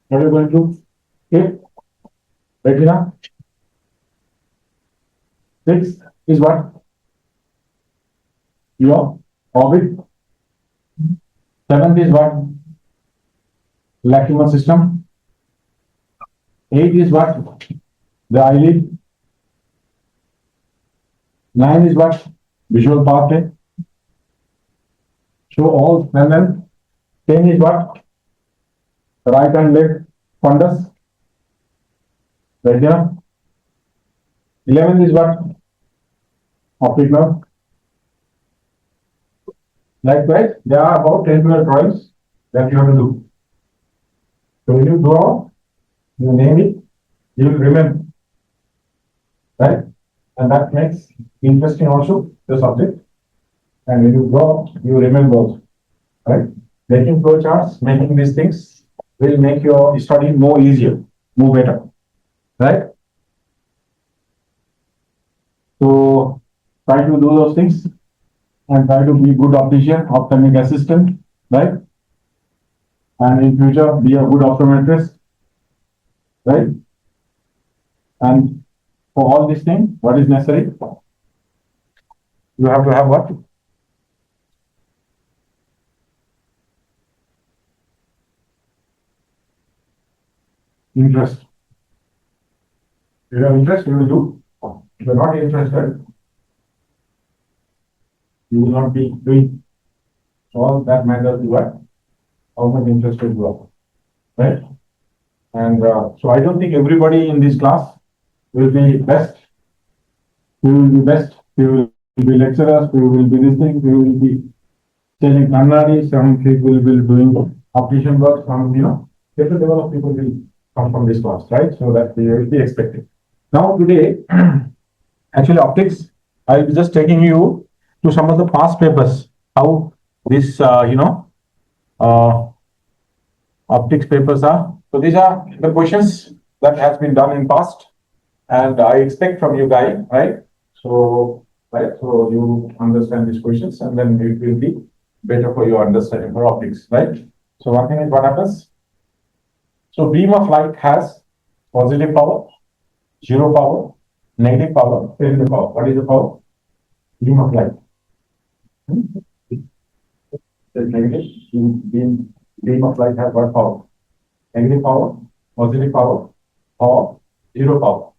What are you going to do? 8, retina. 6 is what? Your orbit. 7th is what? Lacrimal system. 8 is what? The eyelid. 9 is what? Visual pathway. So all, and then 10 is what? Right and left fundus. Right here. 11 is what? Optic nerve. Likewise, there are about 10 12 drawings that you have to do. So when you draw, you name it, you will remember. Right? And that makes interesting also the subject. And when you draw, you remember also. Right? Making flow charts, making these things will make your study more easier, more better. Right? So try to do those things and try to be good optician, ophthalmic assistant, right? And in future, be a good optometrist, right? And for all these things, what is necessary? You have to have what? Interest. If you have interest, you will do. If you are not interested, you will not be doing. All that matters is what? How much interested you are, right? And so I don't think everybody in this class will be best. We will be best. We will be lecturers. We will be listening. We will be selling kannadi. Some people will be doing optician work. Some, different level of people will come from this class, right? So that we will be expecting. Now today, actually optics, I will be just taking you to some of the past papers. How this, optics papers are. So these are the questions that has been done in past, and I expect from you guys, right? So you understand these questions, and then it will be better for your understanding for optics, right? So one thing is what happens. So beam of light has positive power, zero power, negative power, positive power. What is the power? Beam of light. The negative beam of light has what power? Negative power, positive power, or zero power.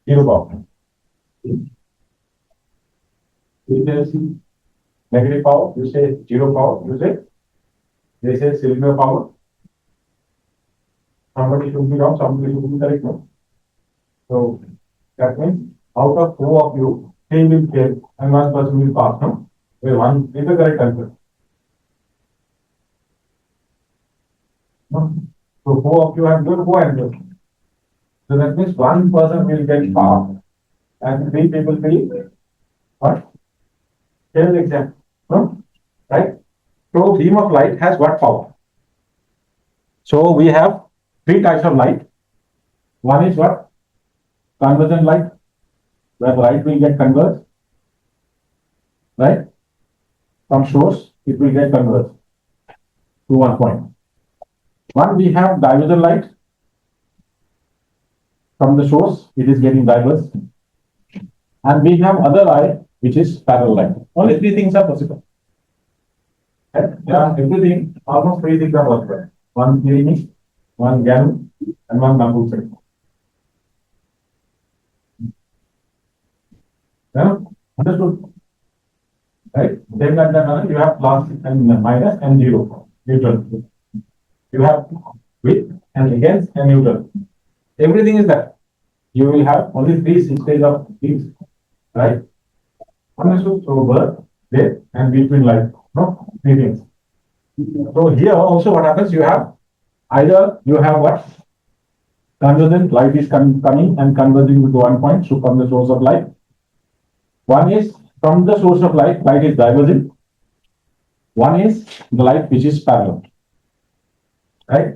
Zero power. You say negative power, you say zero power, you say they say cylinder power. Somebody should be wrong, somebody should be correct. No? So that means out of 4 of you, 3 will fail and 1 person will pass. No? Well, 1 is the correct answer. No? So 4 of you have good 4 answers. So that means 1 person will get passed and 3 people will what? Fail the exam. No? Right? So beam of light has what power? So we have 3 types of light. One is what? Convergent light, where light will get converged, right? From source, it will get converged to one point. One, we have divergent light. From the source, it is getting diverged. And we have other light, which is parallel light. Only 3 things are possible. Yeah, everything, almost 3 things are possible. One cleaning, one gallium, and one bamboo. Yeah, understood? Right? Same like that, you have plus and minus and zero, neutral. You have with and against and neutral. Everything is that. You will have only 3 stages of things, right? Understood? So birth, death, and between life. No, 3 things. So here also what happens, you have either you have what? Convergent, light is coming and converging with 1 point, so from the source of light. One is from the source of light, light is divergent. One is the light which is parallel. Right?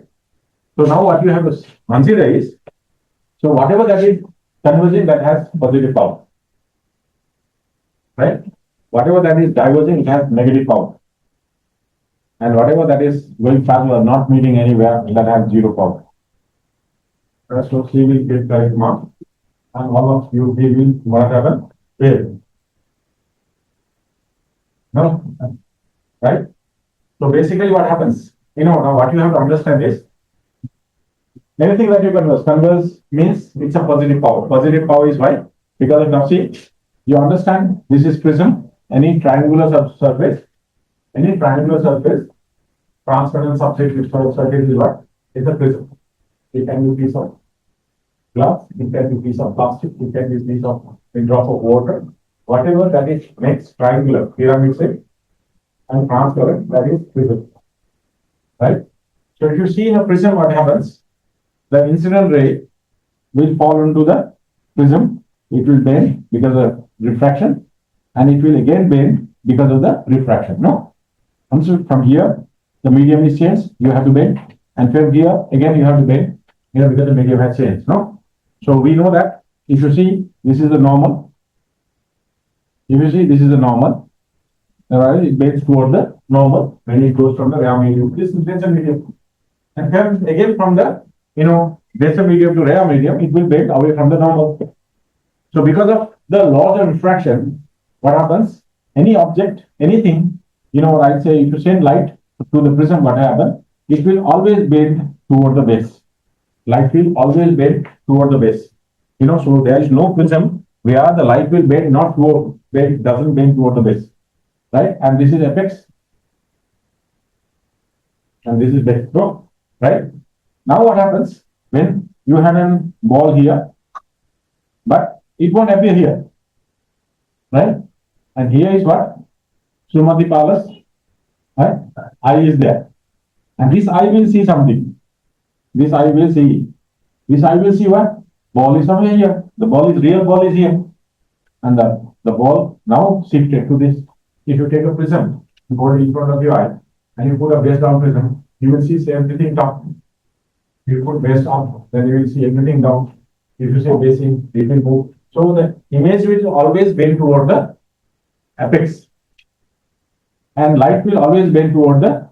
So now what you have to consider is, so whatever that is converging, that has positive power. Right? Whatever that is diverging, it has negative power. and whatever that is going parallel, not meeting anywhere, that has zero power. So he will get correct mark, and all of you he will what happen? Fail. No, right? So basically, what happens? Now what you have to understand is anything that you converse means it's a positive power. Positive power is why? Because now see, you understand this is prism. Any triangular surface, transparent substrate surface is what? It's a prism. It can be a piece of glass, it can be a piece of plastic, it can be a piece of a drop of water, whatever that is makes triangular, pyramid shape, and transparent, that is prism. Right? So if you see in a prism, what happens? The incident ray will fall into the prism. It will bend because of refraction, and it will again bend because of the refraction. No? And so from here, the medium is changed, you have to bend, and from here, again, you have to bend, because the medium has changed. No? So we know that if you see, this is the normal. If you see, this is the normal. Right? It bends toward the normal when it goes from the raw medium. This is denser medium. And then again from the denser medium to rare medium, it will bend away from the normal. So because of the laws of refraction, what happens? Any object, anything, I'd say if you send light to the prism, what happens? It will always bend toward the base. Light will always bend toward the base. So there is no prism where the light will bend not toward bend, doesn't bend toward the base. Right? And this is apex. And this is base. So, right? Now what happens when you have a ball here, but it won't appear here. Right? And here is what? Sumati Palace. Right? Eye is there. And this eye will see something. This eye will see. This eye will see what? Ball is somewhere here. The real ball is here. And the ball now shifted to this. If you take a prism, you put it in front of your eye, and you put a base down prism, you will see everything down. You put base up, then you will see everything down. If you say basing, it will move. So the image will always bend toward the apex, and light will always bend toward the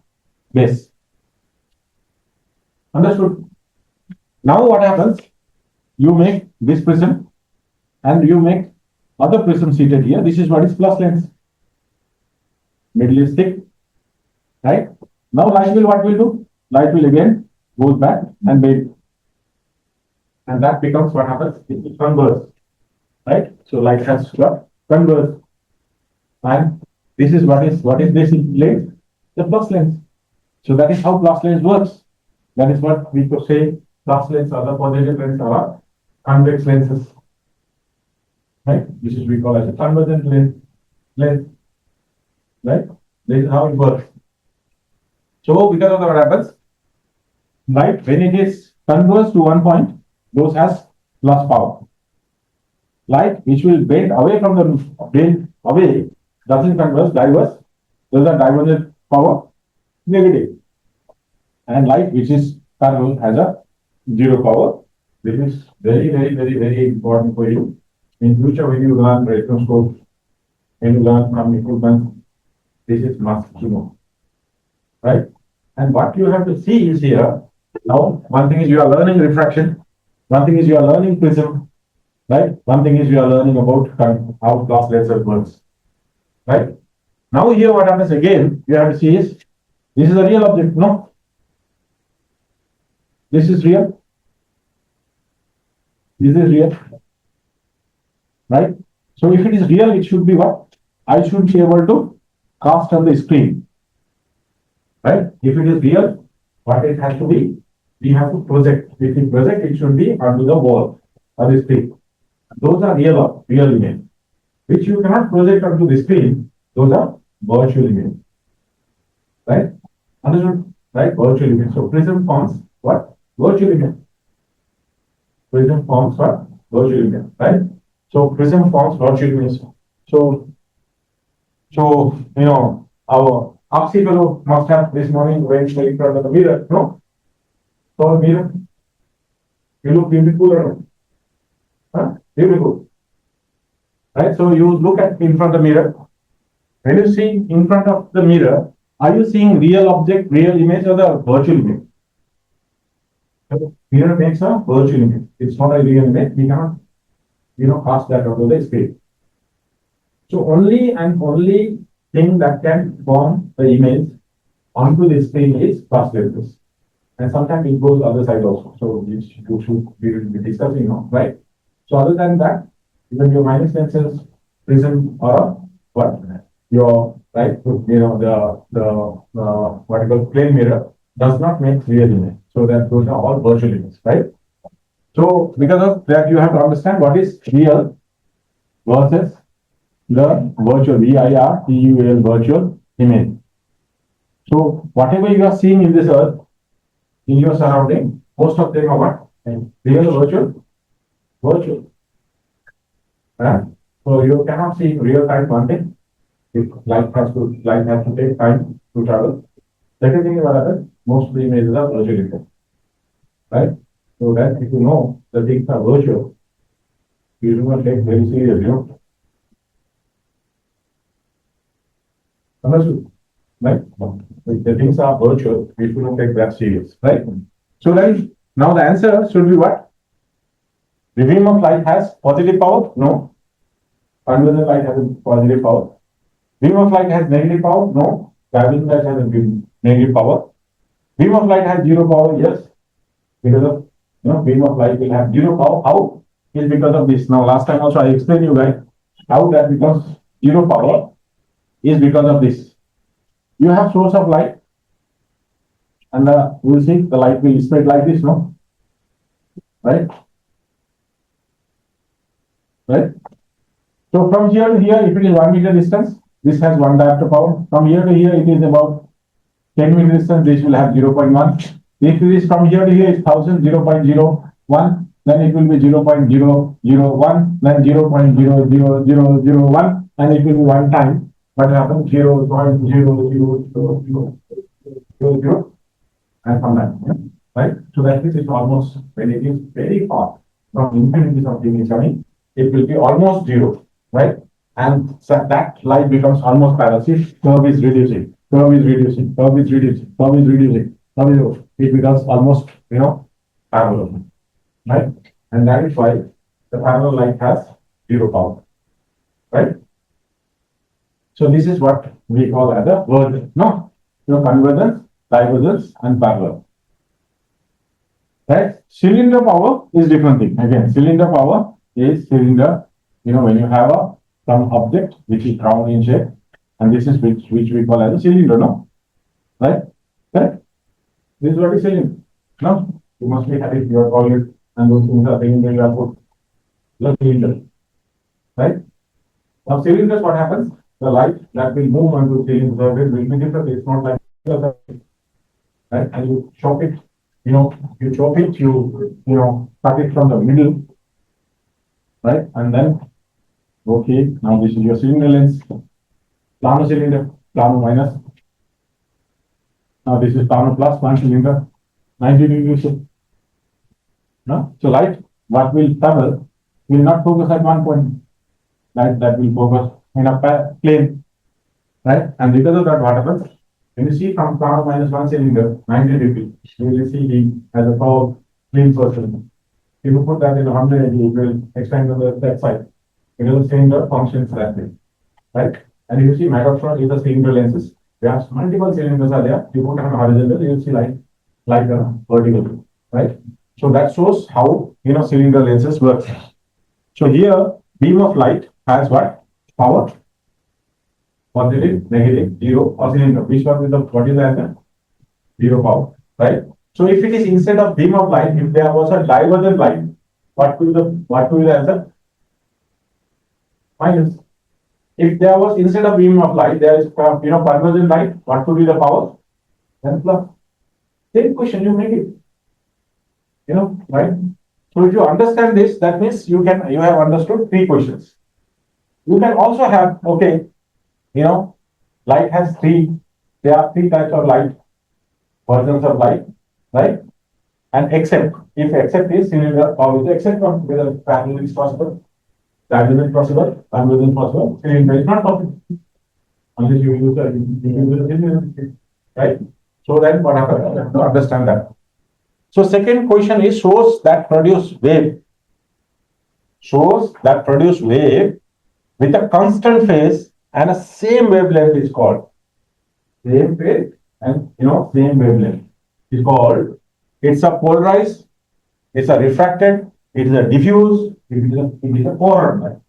base. Understood? Now what happens? You make this prism, and you make other prism seated here. This is what is plus lens. Middle is thick, right? Now light will what will do? Light will again goes back and bend, and that becomes what happens? It converges, right? So light has got converge, and this is what is this lens? The plus lens. So that is how plus lens works. That is what we could say plus lens or the positive lens are convex lenses, right? This is we call as a convergent lens. Right? This is how it works. So because of that, what happens? Light, when it is converged to one point, goes as plus power. Light which will bend away from doesn't converge, diverge. Those are divergent power, negative. And light which is parallel has a zero power. This is very, very, very, very important for you. In future, when you learn retoscope, when you learn from equipment, this is must to know, right? And what you have to see is here. Now, one thing is you are learning refraction. One thing is you are learning prism, right? One thing is you are learning about how glass laser works, right? Now here what happens again, you have to see is, this is a real object, no? This is real. This is real, right? So if it is real, it should be what? I should be able to cast on the screen, right? If it is real, what it has to be, we have to project. If we project, it should be onto the wall or the screen. Those are real images, which you cannot project onto the screen. Those are virtual images, right? Understood? Right? Virtual image. So prism forms what? Virtual image. Prism forms what? Virtual image, right? So prism forms virtual image. So our Oxy fellow must have this morning when in front of the mirror, no? So mirror, you look beautiful or no? Huh? Beautiful. Right? So you look at in front of the mirror. When you see in front of the mirror, Are you seeing real object, real image, or the virtual image? Mirror makes a virtual image. It's not a real image. We cannot, pass that onto the screen. So only and only thing that can form the image onto the screen is fast lenses. And sometimes it goes the other side also. So which you should be discussing now, right? So other than that, even your minus lenses, prism, or what your right, the what you call plane mirror does not make real image. So that those are all virtual images, right? So because of that, you have to understand what is real versus the virtual VIRTUAL virtual image. So whatever you are seeing in this earth, in your surrounding, most of them are what? Real virtual? Virtual. So you cannot see real time one thing. If light has to take time to travel. Second thing is what happens? Most of the images are virtual images. Right? So that if you know the things are virtual, you do not take very serious, Understood? Right? If the things are virtual, we should not take that serious, right? So then, now the answer should be what? The beam of light has positive power? No. Conversant light has a positive power. Beam of light has negative power? No. Traveling light has a negative power. Beam of light has zero power? Yes. Because of, beam of light will have zero power. How? Is because of this. Now, last time also I explained you guys how that becomes zero power is because of this. You have source of light, and you will see the light will spread like this, no? Right? Right? So from here to here, if it is 1 meter distance, this has 1 diopter power. From here to here, it is about 10 meter distance, this will have 0.1. If it is from here to here, it's 1000, 0.01, then it will be 0.001, then 0.00001, and it will be one time. What happens? 0.00000, and from that, right? So that means it's almost, when it is very far from infinity something is coming, it will be almost zero, right? And so that light becomes almost parallel. Curve is reducing, curve is reducing, curve is reducing, curve is reducing, curve is reducing. It becomes almost, parallel, right? And that is why the parallel light has zero power, right? So this is what we call as a version, no? Convergence, divergence, and parallel. Right? Cylinder power is different thing. Again, cylinder power is cylinder, when you have some object which is round in shape, and this is which we call as a cylinder, no? Right? Right? This is what is cylinder. No? You must be having your toilet and those things are cylinder you have put. The cylinder. Right? Now cylinders, what happens? The light that will move onto cylinder will be different. It's not like right? And you chop it, you cut it from the middle, right? And then, okay, now this is your cylinder lens, plano cylinder, plano minus. Now this is plano plus, one cylinder, 90 degrees. No? So light, what will travel, will not focus at one point. Light that will focus in a plane, right? And because of that, what happens? When you see from plano minus one cylinder, 90 degrees, you will see him as a tall, clean person. If you put that in 180, it will expand on that side. Because the cylinder functions that way, right? And if you see magnetron is the cylinder lenses. There are multiple cylinders are there. You put on horizontal, you will see like vertical, right? So that shows how cylinder lenses work. So here, beam of light has what? Power. Positive, negative, zero, or cylinder. Which one is what is the answer? Zero power, right? So if it is instead of beam of light, if there was a divergent light, what will be the answer? Minus. If there was instead of beam of light, there is convergent light, what would be the power? Then plus. Same question, you make it. Right? So if you understand this, that means you have understood 3 questions. You can also have, okay, light has there are 3 types of light, versions of light, right? And except is cylinder, or except whether parallel is possible, divergent possible, convergent possible, cylinder is not possible. unless you use the right? So then what happens? You have to understand that. So second question is source that produce wave. Source that produce wave with a constant phase and a same wavelength is called. Same phase and same wavelength is called. It's a polarized, it's a refracted, it is a diffuse, it is a coherent.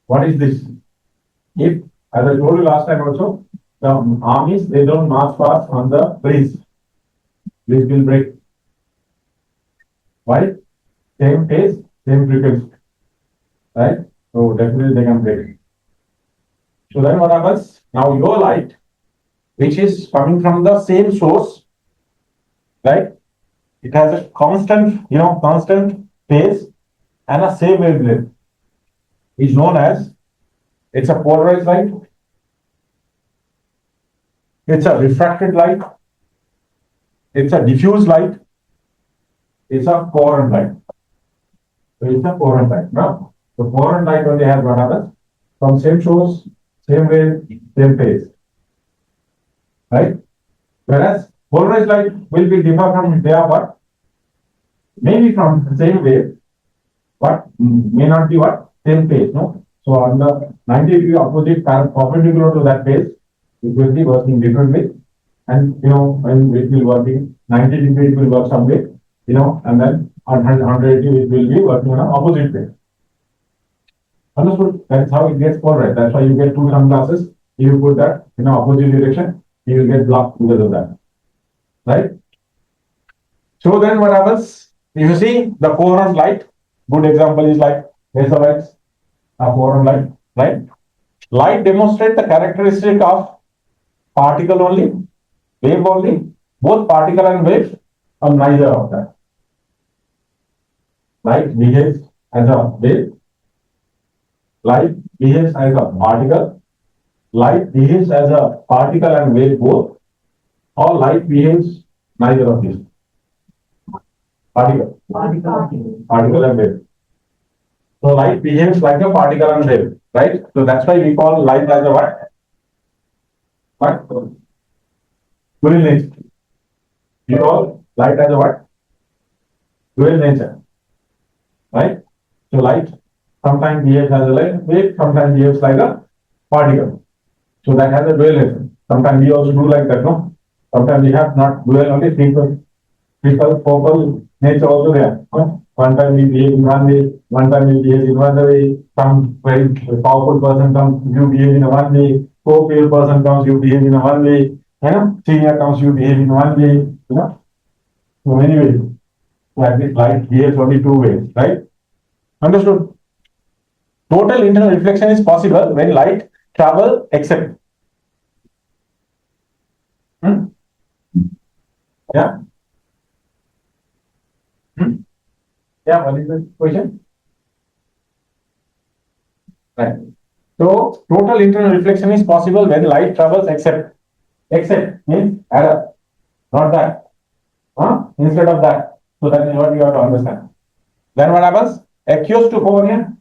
What is this? If, as I told you last time also, the armies, they don't march fast on the breeze. Breeze will break. Why? Same phase, same frequency. Right? So definitely they can break. So then what happens? Now your light, which is coming from the same source, right? It has a constant, constant phase and a same wavelength. Is known as, it's a polarized light, it's a refracted light, it's a diffuse light, it's a coherent light. So it's a coherent light. Now, the coherent light only has what happens? From same source, same wave, same phase. Right? Whereas polarized light will be different from their what? Maybe from the same wave, but may not be what? Same phase, no? So on the 90-degree opposite perpendicular to that phase, it will be working differently. And when it will working 90-degree, it will work some way, and then on 180 it will be working on an opposite way. Understood? That's how it gets polarized. That's why you get two sunglasses. If you put that in an opposite direction, you will get blocked because of that. Right? So then what happens? You see the coherent light. Good example is like laser lights, a coherent light, right? Light demonstrates the characteristic of particle only, wave only, both particle and wave, or neither of that. Light behaves as a wave, light behaves as a particle, light behaves as a particle and wave both, or light behaves neither of these. Particle and wave. So light behaves like a particle and wave, right? So that's why we call light as a what? What? Dual nature. We call light as a what? Dual nature. Right? So light sometimes behaves as a wave, sometimes behaves like a particle. So that has a dual nature. Sometimes we also do like that, no? Sometimes we have not dual only focal nature also there. No? One time we behave in one way, one time we behave in another way. Some very powerful person comes, you behave in one way. Co-pale person comes, you behave in one way. Senior comes, you behave in one way. So many ways. So at this light behaves only two ways, right? Understood? Total internal reflection is possible when light travel except. Yeah. Yeah, what is the question? Right. So total internal reflection is possible when light travels except. Except means error, not that. Instead of that. So that is what you have to understand. Then what happens? Aqueous to cornea.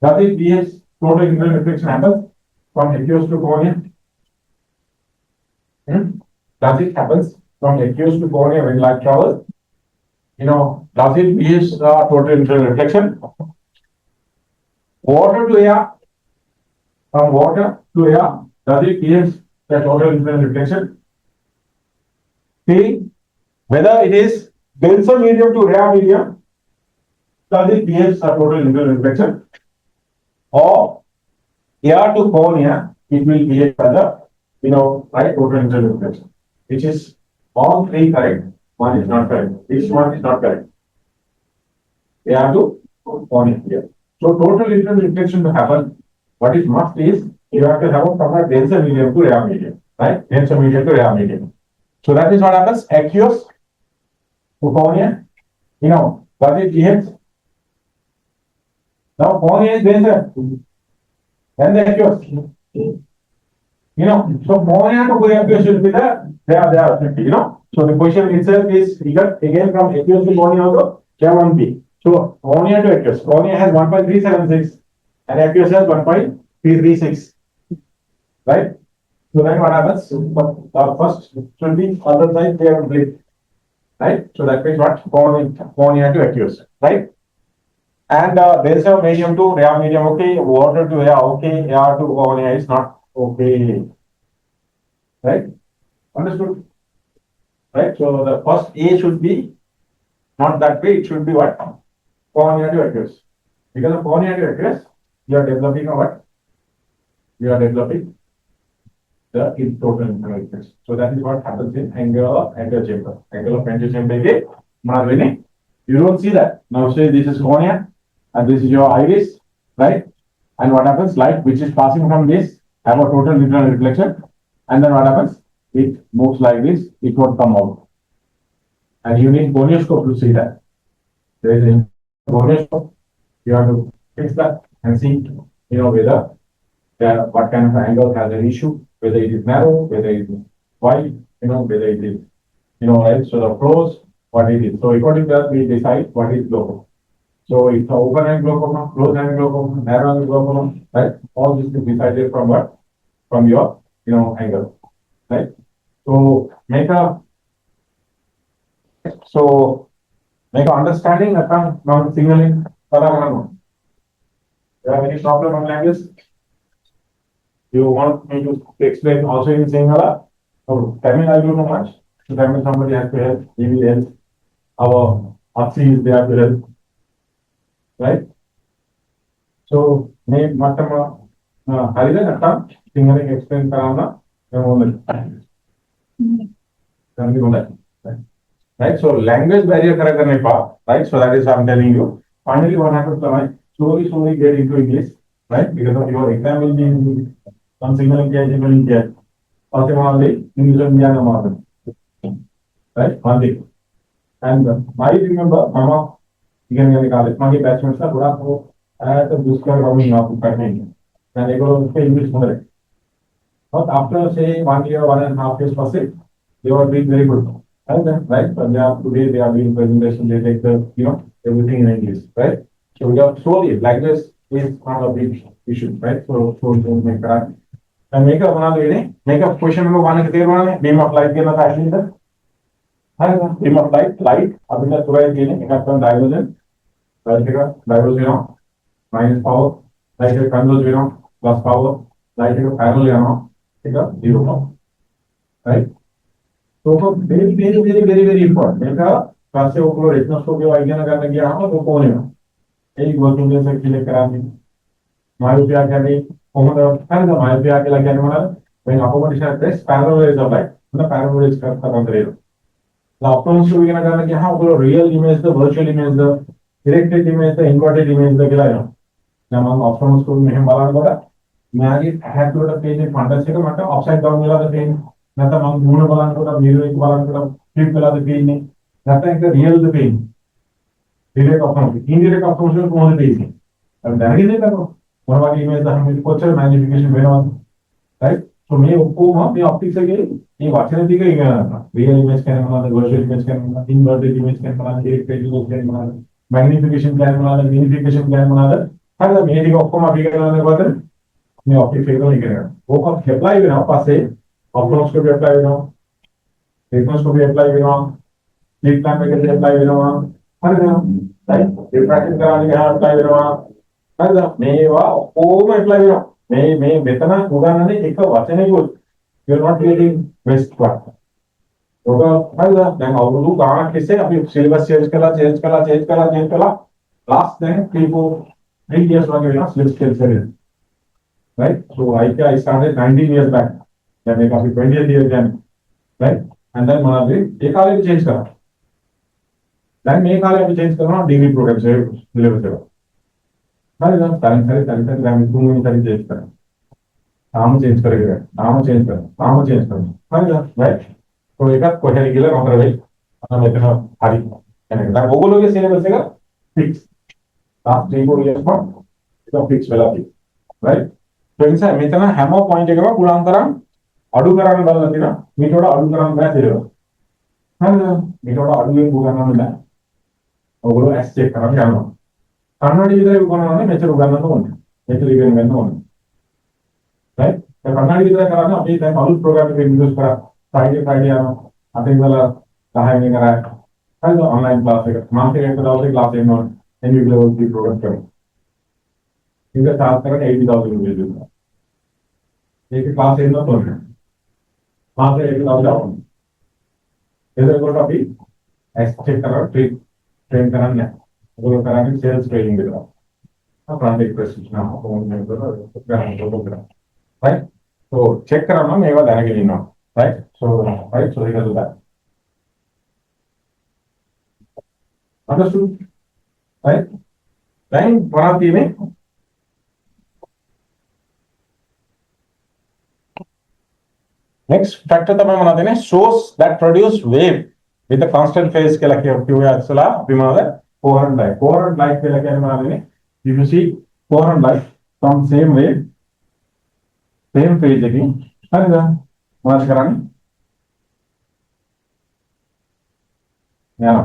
Does it behave? Total internal reflection happens from aqueous to cornea. Does it happens from aqueous to cornea when light travels? Does it behave total internal reflection? Water to air. From water to air, does it behave the total internal reflection? See, whether it is denser medium to rare medium, does it behave a total internal reflection? Or air to cornea, it will behave as a, right, total internal reflection, which is all three correct. One is not correct. This one is not correct. Air to cornea here. So total internal reflection to happen, what is must is you have to have from a denser medium to rare medium, right? Denser medium to rare medium. So that is what happens. Aqueous to cornea, does it behave? Now cornea is denser than the aqueous. So cornea to aqueous should be there. They are 50, So the question itself is again from aqueous to cornea also, K1P. So cornea to aqueous. Cornea has 1.376 and aqueous has 1.376. 336. Right? So then what happens? First should be other side they have flip. Right? So that means what? Cornea to aqueous. Right? And there is a medium to rare medium. Okay, water to air. Okay, air to cornea is not okay. Right? Understood? Right? So the first A should be not that way. It should be what? Cornea to aqueous. Because of cornea to aqueous, you are developing a what? You are developing the in total inflammation. So that is what happens in angular antechamber. Angular antechamber. You don't see that. Now say this is cornea and this is your iris, right? And what happens? Light which is passing from this have a total internal reflection. And then what happens? It moves like this, it won't come out. And you need gonioscope to see that. There is a gonioscope. You have to fix that and see, whether what kind of angle has an issue, whether it is narrow, whether it is wide, whether it is, right? So the pros, what it is. So according to that, we decide what is glaucoma. So it's open angle glaucoma, close angle glaucoma, narrow angle glaucoma, right? All this is decided from what? From your, angle, right? So make a understanding upon non-signaling. Do you have any problem on language? You want me to explain also in Sinhala? Oh, Tamil I don't know much. So Tamil somebody has to help. He will help. Our Aksi is there to help. Right? So, may Matama Harila Natam, Sinhala explain Karana, right? So language barrier correct right? So that is what I'm telling you. Finally, what happens to slowly get into English, right? Because of your exam will be in some signal will get. Ultimately, English and Indiana, right? One thing. And I remember, Mama, you can get a college, my batchmates are good at the booster coming up to Pattern. And they go to English more. But after, say, 1 year, 1.5 years per se, they were doing very good. And then, right? But today they are doing presentation, they take the, everything in English, right? So we have slowly, language is not a big issue, right? So don't make that. And make a question number 1 is beam of light beam of light, abinda turai divergent, divergent, minus power, light converge plus power, light parallel, 0, right? So very important. Make a classic retinoscope idea करने की यहाँ तो कौन है? एक working जैसे किले करानी, myopia can and the myopia can when accommodation press parallel is of light, the parallel is cut on the rail. The optimal to begin how real image, the virtual image, the directed image, the inverted image, the Gilano. Among optimal school, Mahimbalan, Maggie had to the page in fantastic matter, upside down the pain, nothing among Moon Balan, mirror Balan, people of the pain, nothing the real the pain. Direct optimal, indirect optimal more the pain. And that is it. One of the images हम culture magnification बना right? So मैं उपको मैं optics से ये वाचने दी गई real image can बनाना, virtual image can बनाना, inverted image can बनाना, direct image कैन बनाना, magnification कैन बनाना, magnification कैन बनाना, हर जब ये दिखा उपको माफी करना है बात है, मैं optics से नहीं करेगा. वो कब apply बना पास से optics को भी apply बना, retinos को भी apply बना, slit lamp में कैसे apply बना, हर जब right? Refraction कराने के यहाँ apply बना. Maywa, oh my player, may Betana, Ugana, take a watch any good. You're not getting best part. Then how do Gana kiss it? Syllabus change color. Last then, people 3 years long, slip skills. Right? So I started 19 years back. Then I got 20th year then. Right? And then Manabi, take all change color. Then make all change color, degree program, syllabus. Change करें नाम change करेगा right तो एक question के लिए number भाई हम इतना हारी कनेक्ट वो बोलोगे सिलेबस का फिक्स आप 3-4 इयर्स पर इसका फिक्स वाला थी राइट तो इनसे मितना हैमो पॉइंट के बाद गुलांतरम अडुकरण वाला थी ना मी थोड़ा अडुकरण में सिलेबस हां मी थोड़ा अडुकरण गुलांतरम में वो बोलो एस चेक करना क्या कन्नड़ इधर उगना है मेचर उगना तो है मेचर इधर में तो है राइट कन्नाडी की तरह करा ना अभी तक ऑल प्रोग्राम के यूज करा फ्राइडे फ्राइडे आना अटेंड वाला सहाय नहीं करा है जो ऑनलाइन क्लास है मानते हैं तो ऑलरेडी क्लास है नॉन एंड यू लेवल की प्रोग्राम करें इनका चार्ज करें 80,000 रुपए दूंगा एक क्लास है ना तो वहां से 80,000 इधर को अभी ऐसे चेक करा ट्रेन कराने वो कराने सेल्स ट्रेनिंग दे रहा ब्रांड प्रशिक्षण राइट so check कराना मैं वाला देने के लिए ना right so he can do that understood right then बनाती में next factor तब हम बनाते हैं shows that produce wave with a constant phase के लगे क्यों है अक्सला बिमार है coherent light के लगे हम बनाते हैं if you see coherent light from same wave same phase again है ना मार्च कराने yeah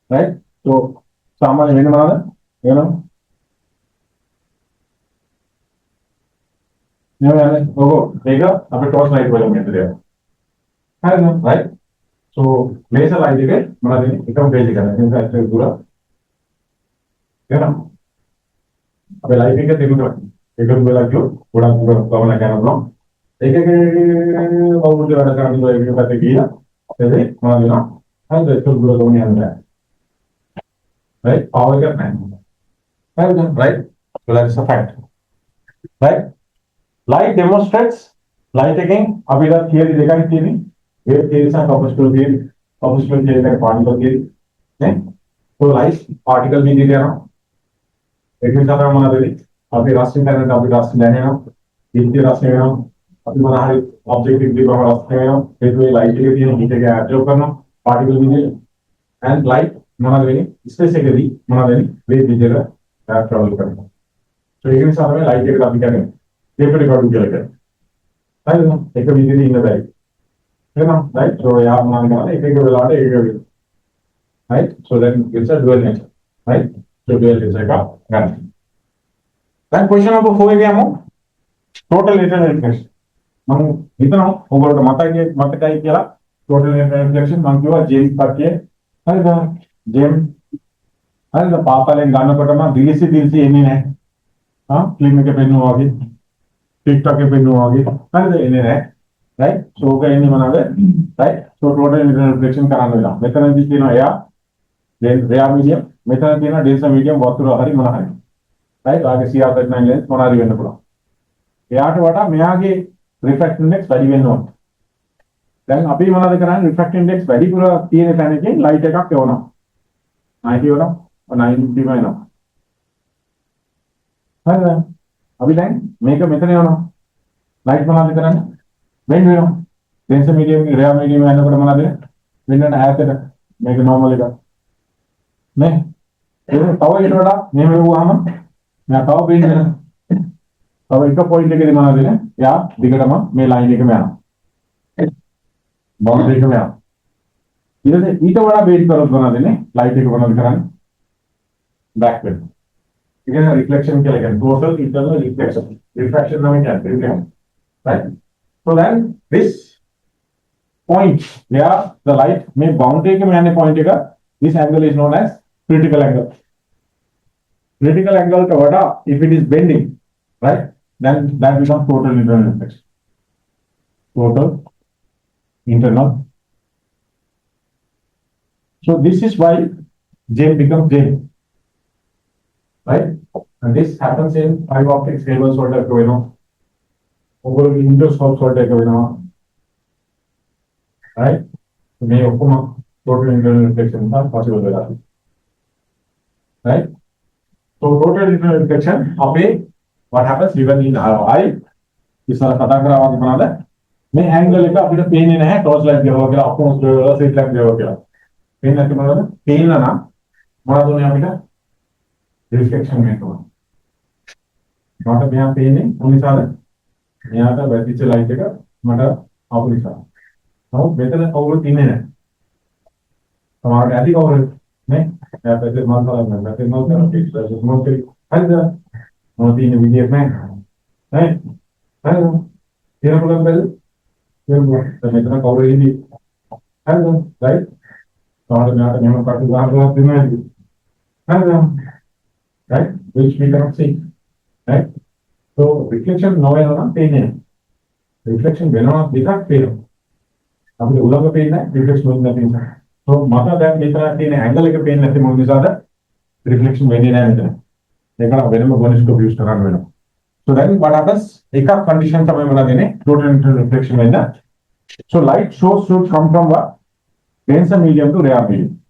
right so सामान्य में बनाना you know ये मैंने वो देखा अभी टॉर्च लाइट वाले में तेरे है ना राइट सो लेजर लाइट के बना देंगे एकदम बेसिक है इनका ऐसे पूरा है ना अबे लाइट के देखो एकदम बेला क्यों थोड़ा पूरा कवर लगा ना एक बहुत मुझे लगा करने को एक बात किया ऐसे बना देना है तो इसको पूरा कवर नहीं आता है राइट पावर का है ना right so that's a fact right light demonstrates light again अभी तक थियरी देखा है थियरी वेव थियरी से ऑप्टिकल थियरी तक पार्टिकल थियरी नहीं तो लाइट पार्टिकल भी दिया ना एक ही साथ हम बना देते अभी रास्ते करने अभी रास्ते लेने ना इतने रास्ते में हम अभी बना है ऑब्जेक्ट भी बना रास्ते में हम फिर तो लाइट के लिए नीचे क्या ऑब्जर्व करना पार्टिकल भी दिए एंड लाइट बना देंगे स्पेसिफिकली बना देंगे वेव भी देगा ट्रैवल करना तो एक ही साथ में लाइट के अभी क्या करें पेपर रिकॉर्डिंग किया गया है ना एक विधि इन राइट है ना राइट सो यार मान के एक एक विलाटे एक right so then it's a dual nature right so dual nature का गाना देन क्वेश्चन नंबर 4 है हम टोटल इंटरनल रिफ्लेक्शन మనం ఇతను ఒకటి మతకాయ කියලා టోటల్ ఇంటర్నల్ రిఫ్లెక్షన్ మనం క్యూ जेम करके है जेम है पापाले गाना कोटमा दिलसी एनी है हां क्लिक के पेन होगी टिकटॉक के पेन होगी है एनी है राइट सो का एनी बनावे right so total internal reflection कराने वाला मेथड दी तीनों या रेया मीडियम मेथड तीनों डेल्टा मीडियम वस्तु हरी मना है राइट आगे सी आर 39 लेंस मना रही है पूरा यार वाटा मैं आगे refractive index very well known then अभी मना दिखा है रिफ्रैक्टिव इंडेक्स वेरी पूरा तीन कहने के लाइट का क्यों ना 90 होना और 90 में ना है अभी टाइम मेकअप इतने होना लाइट बना दिखा है वेन वेनो डेंस मीडियम रेया मीडियम आने को बना दे विंडो आया तेरा मेक नॉर्मल का नहीं ये तवा ये वाला मैं वो हम मैं तवा पेन देना अब एक पॉइंट लेके बना देना या दिगड़मा मैं लाइन लेके मैं आना बाउंड्री के में आना इधर से इतना बड़ा बेस पर बना देने लाइट लेके बना दिखा बैक पे ठीक है रिफ्लेक्शन के लिए टोटल इंटरनल रिफ्लेक्शन रिफ्रैक्शन में क्या है right so then this point या द लाइट में बाउंड्री के में आने पॉइंट का this angle is known as critical angle का वटा if it is bending right then that becomes total internal reflection total internal so this is why J becomes J right and this happens in fiber optic cable solder ko you know over endoscope solder ko you know right so may okuma total internal reflection का possible होगा right so total internal reflection आप what happens even in eye इस तरह पता करा आगे बना दे मैं एंगल लेकर अभी तो पेन नहीं है टॉर्च लाइट जो हो गया आपको स्ट्रीट लाइट जो हो गया पेन ऐसे बना दे पेन ना बड़ा तो नहीं अभी का रिफ्लेक्शन में तो मतलब यहाँ पेन है उन्नीस साल है यहाँ का वैसे से लाइट का मतलब आप उन्नीस साल तो बेहतर है और तीन है हमारा ऐसी और नहीं या पैसे माल साल में पैसे माल करो फिक्स पैसे माल करी हर और तीन वीडियो में है Hello. Here are the the method already. Hello. Right? Not a name of Hello. Right? Which we cannot see. Right? So reflection no है pain. Reflection वेना दिखा pain. अब तो उलंग pain है reflection उलंग pain है. So माता that Mitra pain angle के pain नहीं मुझे ज़्यादा reflection वेनी नहीं मिलता. देखा वेने में bonus को use करना vena. So then what happens? एक आप condition समय बना देने total internal reflection vena. So light source should come from what? Denser medium to rare medium.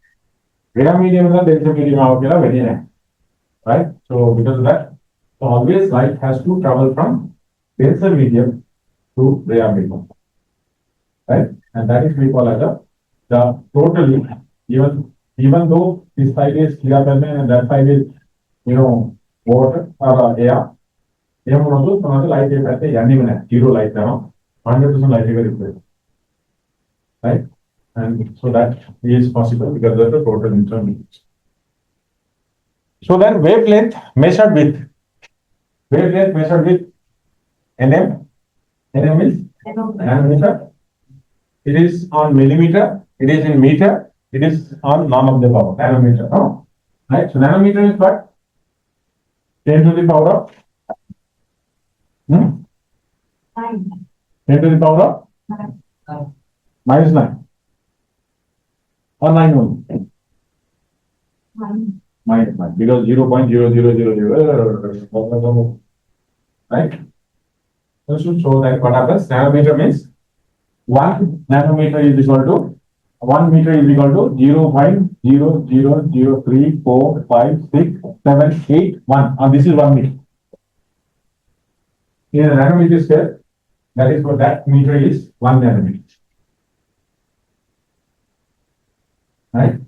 Rare medium is the denser medium out here वेनी है. Right? So because of that, so always light has to travel from denser medium to rare medium. Right? And that is we call as the totally, even though this side is clear and that side is, water or air, also some light is at the zero light now, 100% light is right? And so that is possible because of the total internal. So then wavelength measured with NM is nanometer. It is on millimeter, it is in meter, it is on none of the power, nanometer. Oh, right? So nanometer is what? 10 to the power of 10 to the power of minus 9 or 9 only. Minus 9 because 0.0000 right? So show that what happens. Nanometer means 1 nanometer is equal to 1 meter is equal to 0.00034567781. And this is 1 meter. In a nanometer scale, that is what that meter is 1 nanometer. Right?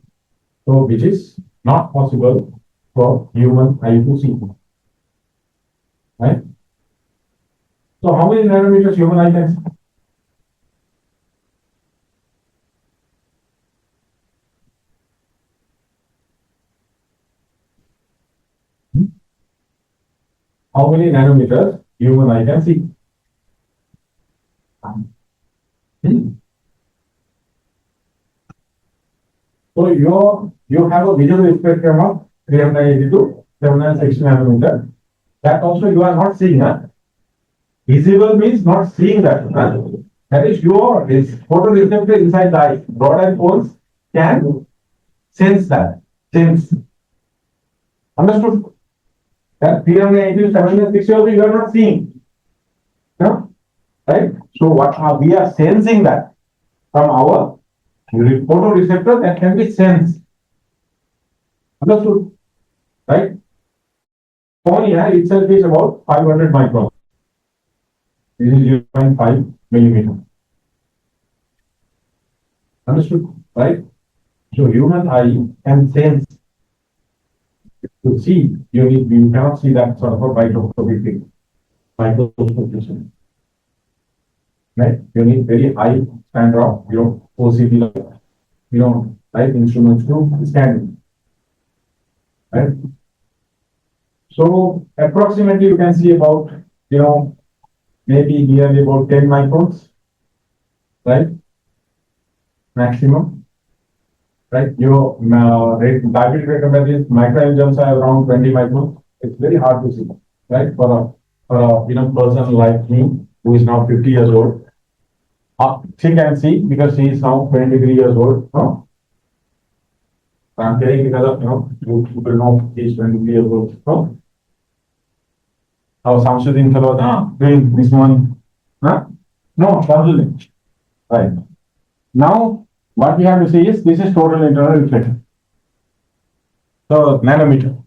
So which is not possible for human eye to see. Right? So how many nanometers human eye can see? How many nanometers human eye can see? So you have a visual spectrum of 380 to 760 nanometer. That also you are not seeing. Huh? Visible means not seeing that. Huh? That is your photoreceptor inside the eye. Rod and cones can sense that. Sense. Understood? That 380 to 760 also you are not seeing. Huh? Right? So what we are sensing that from our photoreceptor that can be sensed. Understood? Right? Phone here itself is about 500 microns. This is 0.5 millimeter. Understood? Right? So human eye can sense. To see, you cannot see that sort of a microscopic thing. Microscopic. Right? You need very high standard of, OCD, light instruments to scan. Right? So approximately you can see about, maybe nearly about 10 microns, right? Maximum. Right? Your diabetic retinopathy microangiomas are around 20 microns. It's very hard to see, right? For a person like me who is now 50 years old. She can see because she is now 23 years old. No? I'm telling because of you will know she is 23 years old. No? How Samsudin fellow doing this one? Huh? No, Samsudin. Right. Now what we have to see is this is total internal reflection. So nanometer.